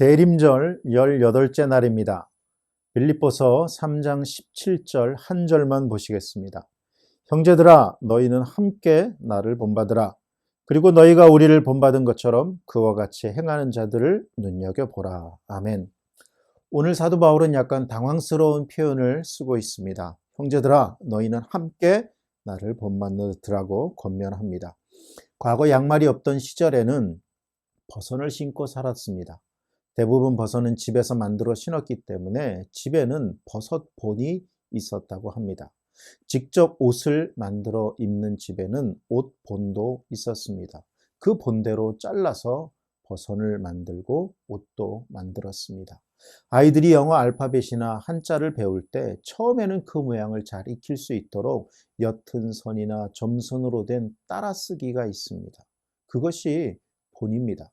대림절 18째 날입니다. 빌립보서 3장 17절 한 절만 보시겠습니다. 형제들아 너희는 함께 나를 본받으라. 그리고 너희가 우리를 본받은 것처럼 그와 같이 행하는 자들을 눈여겨보라. 아멘. 오늘 사도 바울은 약간 당황스러운 표현을 쓰고 있습니다. 형제들아 너희는 함께 나를 본받으라고 권면합니다. 과거 양말이 없던 시절에는 버선을 신고 살았습니다. 대부분 버선은 집에서 만들어 신었기 때문에 집에는 버섯 본이 있었다고 합니다. 직접 옷을 만들어 입는 집에는 옷 본도 있었습니다. 그 본대로 잘라서 버선을 만들고 옷도 만들었습니다. 아이들이 영어 알파벳이나 한자를 배울 때 처음에는 그 모양을 잘 익힐 수 있도록 옅은 선이나 점선으로 된 따라쓰기가 있습니다. 그것이 본입니다.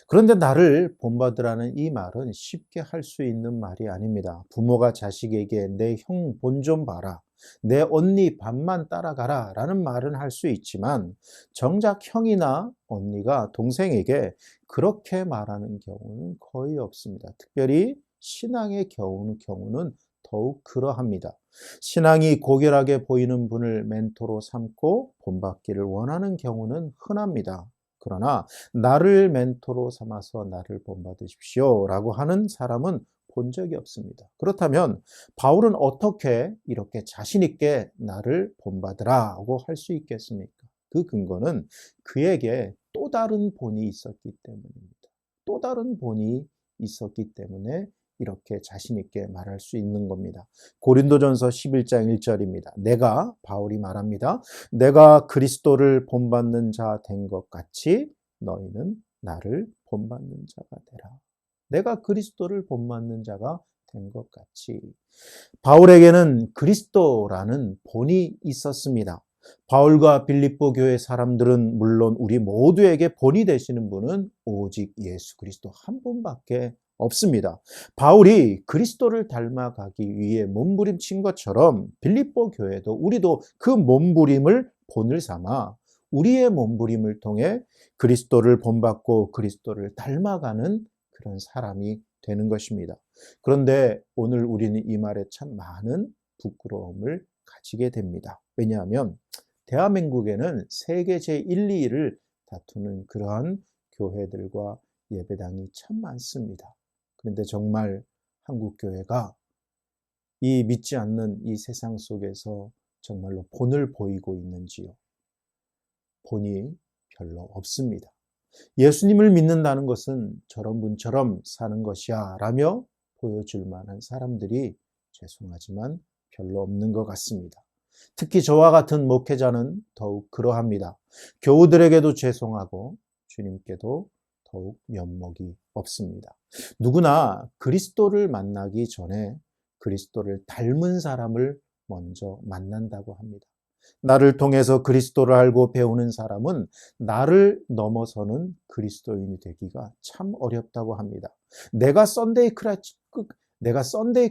그런데 나를 본받으라는 이 말은 쉽게 할 수 있는 말이 아닙니다. 부모가 자식에게 내 형 본 좀 봐라, 내 언니 반만 따라가라 라는 말은 할 수 있지만 정작 형이나 언니가 동생에게 그렇게 말하는 경우는 거의 없습니다. 특별히 신앙의 경우는 더욱 그러합니다. 신앙이 고결하게 보이는 분을 멘토로 삼고 본받기를 원하는 경우는 흔합니다. 그러나 나를 멘토로 삼아서 나를 본받으십시오 라고 하는 사람은 본 적이 없습니다. 그렇다면 바울은 어떻게 이렇게 자신 있게 나를 본받으라고 할 수 있겠습니까? 그 근거는 그에게 또 다른 본이 있었기 때문입니다. 또 다른 본이 있었기 때문에 이렇게 자신 있게 말할 수 있는 겁니다. 고린도전서 11장 1절입니다. 내가, 바울이 말합니다. 내가 그리스도를 본받는 자 된 것 같이 너희는 나를 본받는 자가 되라. 내가 그리스도를 본받는 자가 된 것 같이. 바울에게는 그리스도라는 본이 있었습니다. 바울과 빌립보 교회 사람들은 물론 우리 모두에게 본이 되시는 분은 오직 예수 그리스도 한 분밖에 없습니다. 바울이 그리스도를 닮아가기 위해 몸부림친 것처럼 빌립보 교회도 우리도 그 몸부림을 본을 삼아 우리의 몸부림을 통해 그리스도를 본받고 그리스도를 닮아가는 그런 사람이 되는 것입니다. 그런데 오늘 우리는 이 말에 참 많은 부끄러움을 가지게 됩니다. 왜냐하면 대한민국에는 세계 제1, 2위를 다투는 그러한 교회들과 예배당이 참 많습니다. 그런데 정말 한국 교회가 이 믿지 않는 이 세상 속에서 정말로 본을 보이고 있는지요? 본이 별로 없습니다. 예수님을 믿는다는 것은 저런 분처럼 사는 것이야 라며 보여줄 만한 사람들이 죄송하지만 별로 없는 것 같습니다. 특히 저와 같은 목회자는 더욱 그러합니다. 교우들에게도 죄송하고 주님께도 더욱 면목이 없습니다. 누구나 그리스도를 만나기 전에 그리스도를 닮은 사람을 먼저 만난다고 합니다. 나를 통해서 그리스도를 알고 배우는 사람은 나를 넘어서는 그리스도인이 되기가 참 어렵다고 합니다. 내가 썬데이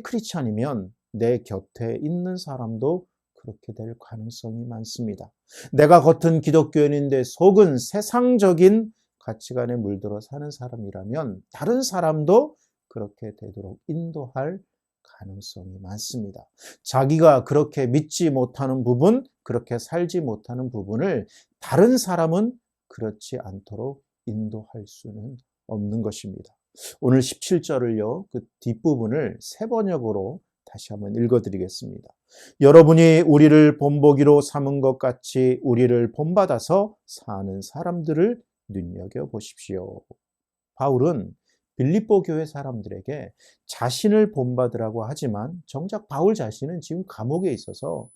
크리스찬이면 내 곁에 있는 사람도 그렇게 될 가능성이 많습니다. 내가 겉은 기독교인인데 속은 세상적인 가치관에 물들어 사는 사람이라면 다른 사람도 그렇게 되도록 인도할 가능성이 많습니다. 자기가 그렇게 믿지 못하는 부분, 그렇게 살지 못하는 부분을 다른 사람은 그렇지 않도록 인도할 수는 없는 것입니다. 오늘 17절을요, 그 뒷부분을 세 번역으로 다시 한번 읽어드리겠습니다. 여러분이 우리를 본보기로 삼은 것 같이 우리를 본받아서 사는 사람들을 눈여겨보십시오. 바울은 빌립보 교회 사람들에게 자신을 본받으라고 하지만 정작 바울 자신은 지금 감옥에 있어서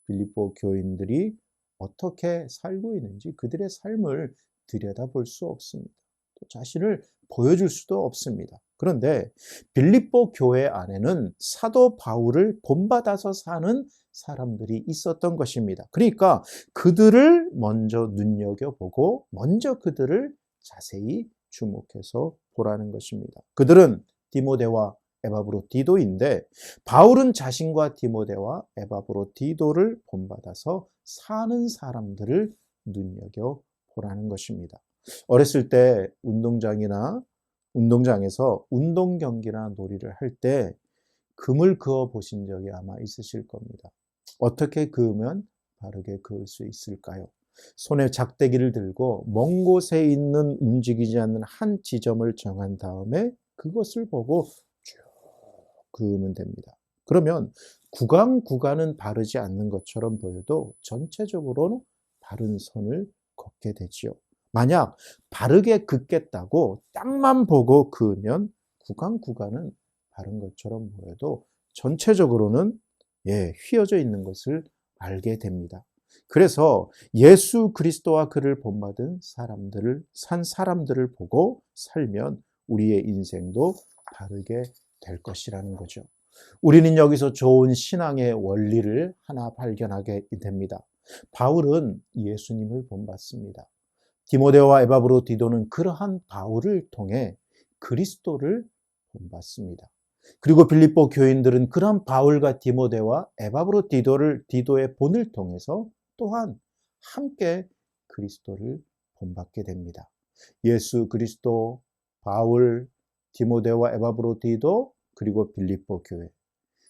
빌립보 교인들이 어떻게 살고 있는지 그들의 삶을 들여다볼 수 없습니다. 또 자신을 보여줄 수도 없습니다. 그런데 빌립보 교회 안에는 사도 바울을 본받아서 사는 사람들이 있었던 것입니다. 그러니까 그들을 먼저 눈여겨보고 먼저 그들을 자세히 주목해서 보라는 것입니다. 그들은 디모데와 에바브로디도인데 바울은 자신과 디모데와 에바브로디도를 본받아서 사는 사람들을 눈여겨보라는 것입니다. 어렸을 때 운동장이나 운동장에서 운동 경기나 놀이를 할 때 금을 그어 보신 적이 아마 있으실 겁니다. 어떻게 그으면 바르게 그을 수 있을까요? 손에 작대기를 들고 먼 곳에 있는 움직이지 않는 한 지점을 정한 다음에 그것을 보고 쭉 그으면 됩니다. 그러면 구간은 바르지 않는 것처럼 보여도 전체적으로는 바른 선을 걷게 되지요. 만약 바르게 긋겠다고 땅만 보고 그으면 구간은 바른 것처럼 보여도 전체적으로는 휘어져 있는 것을 알게 됩니다. 그래서 예수 그리스도와 그를 본받은 산 사람들을 보고 살면 우리의 인생도 바르게 될 것이라는 거죠. 우리는 여기서 좋은 신앙의 원리를 하나 발견하게 됩니다. 바울은 예수님을 본받습니다. 디모데와 에바브로디도는 그러한 바울을 통해 그리스도를 본받습니다. 그리고 빌립보 교인들은 그런 바울과 디모데와 디도의 본을 통해서 또한 함께 그리스도를 본받게 됩니다. 예수 그리스도, 바울, 디모데와 에바브로디도 그리고 빌립보 교회.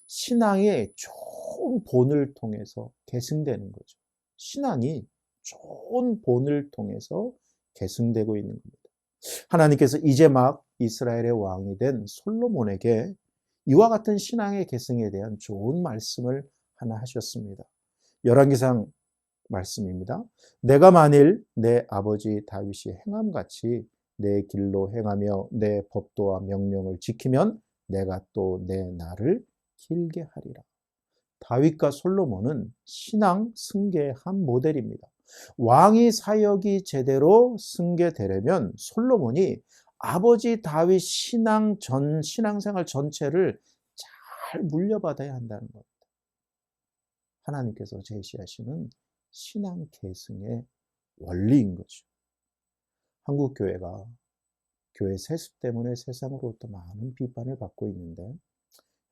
신앙의 좋은 본을 통해서 계승되는 거죠. 신앙이 좋은 본을 통해서 계승되고 있는 겁니다. 하나님께서 이제 막 이스라엘의 왕이 된 솔로몬에게 이와 같은 신앙의 계승에 대한 좋은 말씀을 하나 하셨습니다. 열왕기상 말씀입니다. 내가 만일 내 아버지 다윗이 행함같이 내 길로 행하며 내 법도와 명령을 지키면 내가 또 내 날을 길게 하리라. 다윗과 솔로몬은 신앙 승계의 한 모델입니다. 왕이 사역이 제대로 승계되려면 솔로몬이 아버지 다윗 신앙생활 전체를 잘 물려받아야 한다는 겁니다. 하나님께서 제시하시는 신앙 계승의 원리인 거죠. 한국 교회가 교회 세습 때문에 세상으로부터 많은 비판을 받고 있는데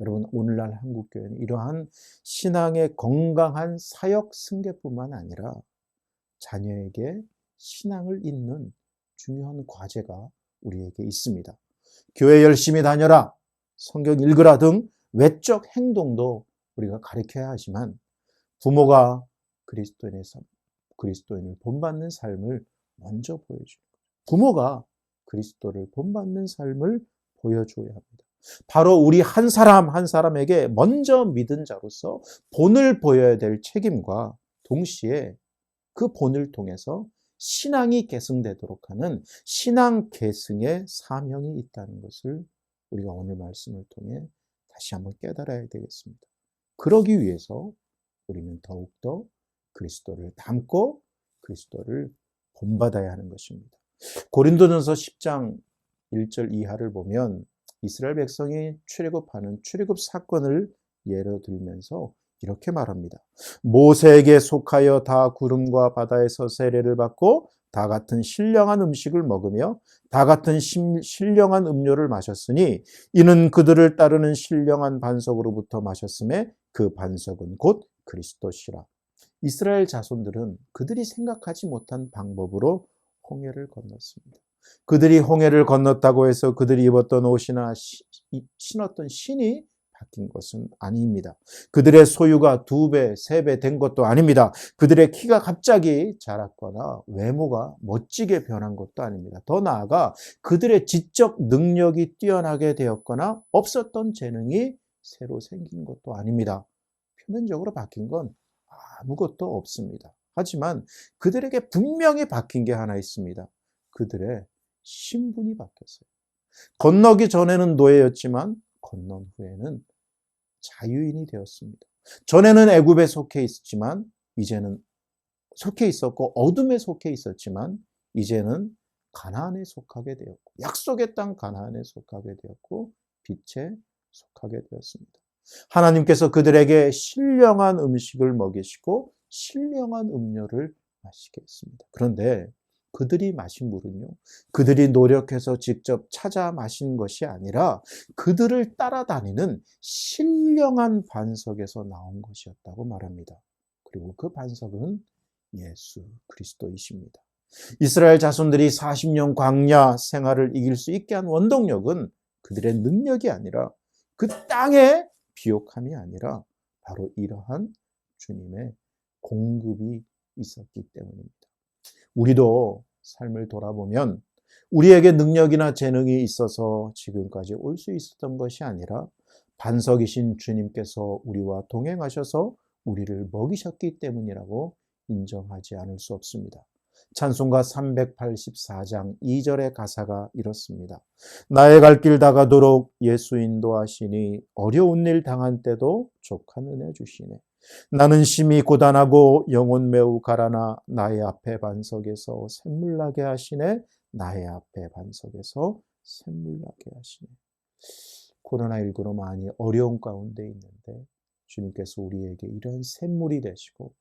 여러분, 오늘날 한국 교회는 이러한 신앙의 건강한 사역 승계뿐만 아니라 자녀에게 신앙을 잇는 중요한 과제가 우리에게 있습니다. 교회 열심히 다녀라, 성경 읽으라 등 외적 행동도 우리가 가르쳐야 하지만 부모가 그리스도인을 본받는 삶을 먼저 보여줘요. 부모가 그리스도를 본받는 삶을 보여줘야 합니다. 바로 우리 한 사람에게 먼저 믿은 자로서 본을 보여야 될 책임과 동시에 그 본을 통해서 신앙이 계승되도록 하는 신앙 계승의 사명이 있다는 것을 우리가 오늘 말씀을 통해 다시 한번 깨달아야 되겠습니다. 그러기 위해서 우리는 더욱더 그리스도를 닮고 그리스도를 본받아야 하는 것입니다. 고린도전서 10장 1절 이하를 보면 이스라엘 백성이 출애굽하는 출애굽 사건을 예로 들면서 이렇게 말합니다. 모세에게 속하여 다 구름과 바다에서 세례를 받고 다 같은 신령한 음식을 먹으며 다 같은 신령한 음료를 마셨으니 이는 그들을 따르는 신령한 반석으로부터 마셨음에 그 반석은 곧 그리스도시라. 이스라엘 자손들은 그들이 생각하지 못한 방법으로 홍해를 건넜습니다. 그들이 홍해를 건넜다고 해서 그들이 입었던 옷이나 신었던 신이 바뀐 것은 아닙니다. 그들의 소유가 2배, 3배 된 것도 아닙니다. 그들의 키가 갑자기 자랐거나 외모가 멋지게 변한 것도 아닙니다. 더 나아가 그들의 지적 능력이 뛰어나게 되었거나 없었던 재능이 새로 생긴 것도 아닙니다. 표면적으로 바뀐 건 아무것도 없습니다. 하지만 그들에게 분명히 바뀐 게 하나 있습니다. 그들의 신분이 바뀌었어요. 건너기 전에는 노예였지만 건넌 후에는 자유인이 되었습니다. 전에는 애굽에 속해 있었지만 이제는 속해 있었고 어둠에 속해 있었지만 이제는 가나안에 속하게 되었고 약속의 땅 가나안에 속하게 되었고 빛에 속하게 되었습니다. 하나님께서 그들에게 신령한 음식을 먹이시고 신령한 음료를 마시게 했습니다. 그런데 그들이 마신 물은요, 그들이 노력해서 직접 찾아 마신 것이 아니라 그들을 따라다니는 신령한 반석에서 나온 것이었다고 말합니다. 그리고 그 반석은 예수 그리스도이십니다. 이스라엘 자손들이 40년 광야 생활을 이길 수 있게 한 원동력은 그들의 능력이 아니라 그 땅의 비옥함이 아니라 바로 이러한 주님의 공급이 있었기 때문입니다. 우리도 삶을 돌아보면 우리에게 능력이나 재능이 있어서 지금까지 올 수 있었던 것이 아니라 반석이신 주님께서 우리와 동행하셔서 우리를 먹이셨기 때문이라고 인정하지 않을 수 없습니다. 찬송가 384장 2절의 가사가 이렇습니다. 나의 갈 길 다가도록 예수 인도하시니 어려운 일 당한 때도 족한 은혜 주시네. 나는 심히 고단하고 영혼 매우 가라나 나의 앞에 반석에서 샘물 나게 하시네. 나의 앞에 반석에서 샘물 나게 하시네. 코로나19로 많이 어려운 가운데 있는데 주님께서 우리에게 이런 샘물이 되시고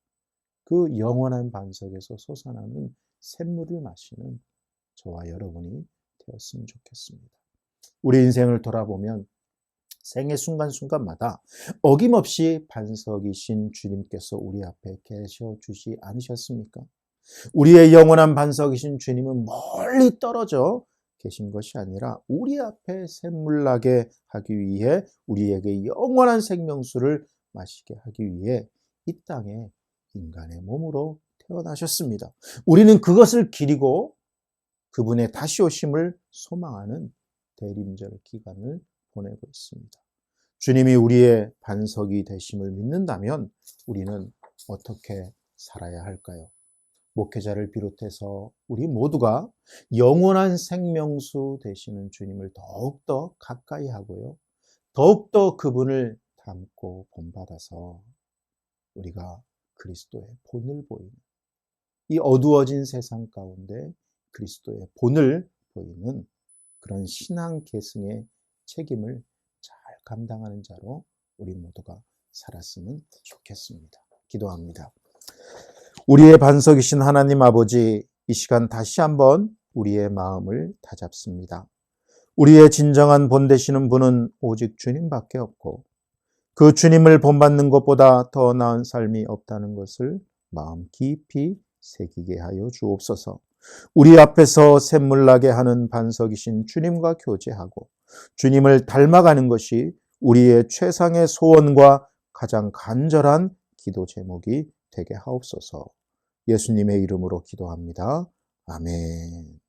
그 영원한 반석에서 솟아나는 샘물을 마시는 저와 여러분이 되었으면 좋겠습니다. 우리 인생을 돌아보면 생의 순간순간마다 어김없이 반석이신 주님께서 우리 앞에 계셔주지 않으셨습니까? 우리의 영원한 반석이신 주님은 멀리 떨어져 계신 것이 아니라 우리 앞에 샘물나게 하기 위해 우리에게 영원한 생명수를 마시게 하기 위해 이 땅에 인간의 몸으로 태어나셨습니다. 우리는 그것을 기리고 그분의 다시 오심을 소망하는 대림절 기간을 보내고 있습니다. 주님이 우리의 반석이 되심을 믿는다면 우리는 어떻게 살아야 할까요? 목회자를 비롯해서 우리 모두가 영원한 생명수 되시는 주님을 더욱더 가까이 하고요. 더욱더 그분을 닮고 본받아서 우리가 그리스도의 본을 보이는 이 어두워진 세상 가운데 그리스도의 본을 보이는 그런 신앙 계승의 책임을 잘 감당하는 자로 우리 모두가 살았으면 좋겠습니다. 기도합니다. 우리의 반석이신 하나님 아버지, 이 시간 다시 한번 우리의 마음을 다잡습니다. 우리의 진정한 본 되시는 분은 오직 주님밖에 없고 그 주님을 본받는 것보다 더 나은 삶이 없다는 것을 마음 깊이 새기게 하여 주옵소서. 우리 앞에서 샘물나게 하는 반석이신 주님과 교제하고 주님을 닮아가는 것이 우리의 최상의 소원과 가장 간절한 기도 제목이 되게 하옵소서. 예수님의 이름으로 기도합니다. 아멘.